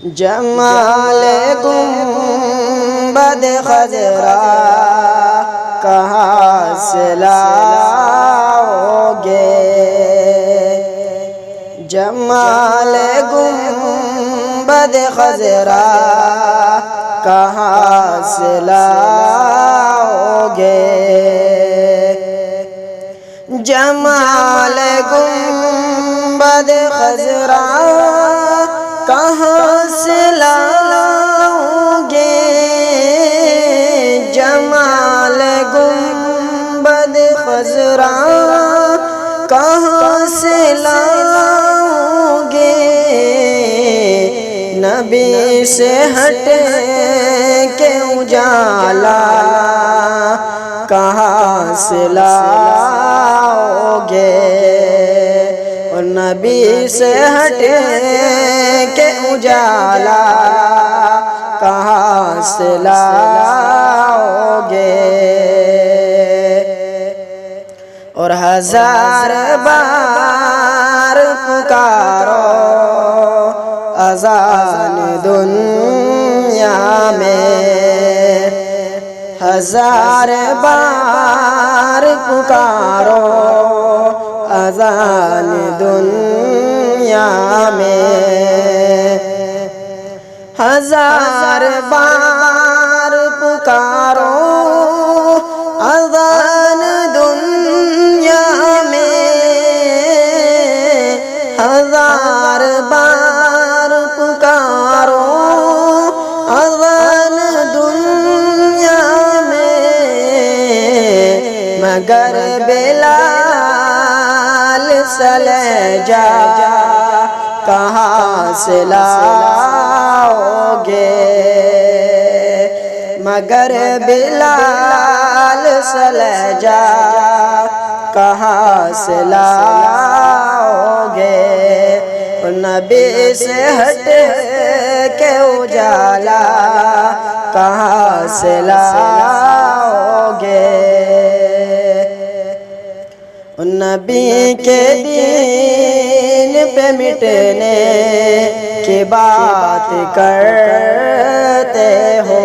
جمال گنبد خضرا کہاں سے لاؤ گے؟ جمال گنبد خضرا کہاں سے لاؤ گے؟ جمال گنبد خضرا کہاں سے لاؤ گے؟ جمال گنبد خضرا کہاں سے لاؤ گے؟ نبی سے ہٹ کے اجالا کہاں سے لاؤ گے؟ اور نبی سے ہٹ کے اجالا کہاں سے لاؤ گے؟ اور ہزار بار پکارو اذان دنیا میں، ہزار بار پکارو اذان دنیا میں، ہزار بار پکارو اذان دنیا میں، ہزار بار پکارو اذان دنیا میں، مگر بلال سے لہجہ کہاں سے لاؤ گے؟ مگر بلال سے لہجہ کہاں سے لاؤ گے؟ نبی سے ہٹ کے اجالا کہاں سے لاؤ گے؟ نبی کے دین پہ مٹنے کی بات کرتے ہو،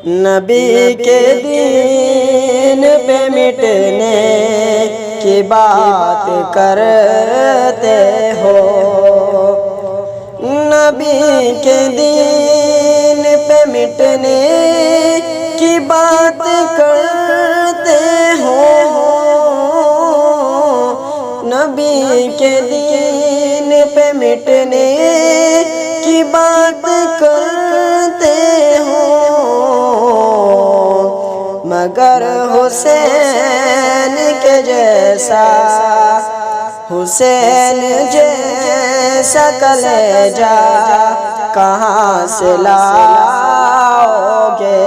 نبی کے دین پہ مٹنے کی بات کرتے ہو، نبی کے دین پہ مٹنے کی بات کرتے ہو، نبی کے دین پہ مٹنے کی بات کرتے ہو، مگر حسین کے جیسا، حسین جیسا کلیجہ کہاں سے لاؤ گے؟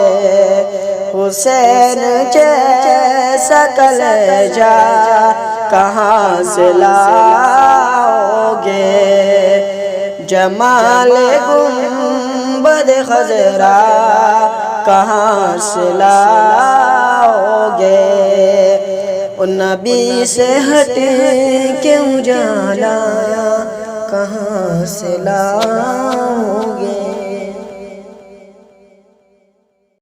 حسین جیسا کلیجہ کہاں سے لاؤ گے؟ جمال گنبد خضرا کہاں سے لاؤ گے؟ اور نبی سے ہٹ کے اجالا کہاں سے لاؤ گے؟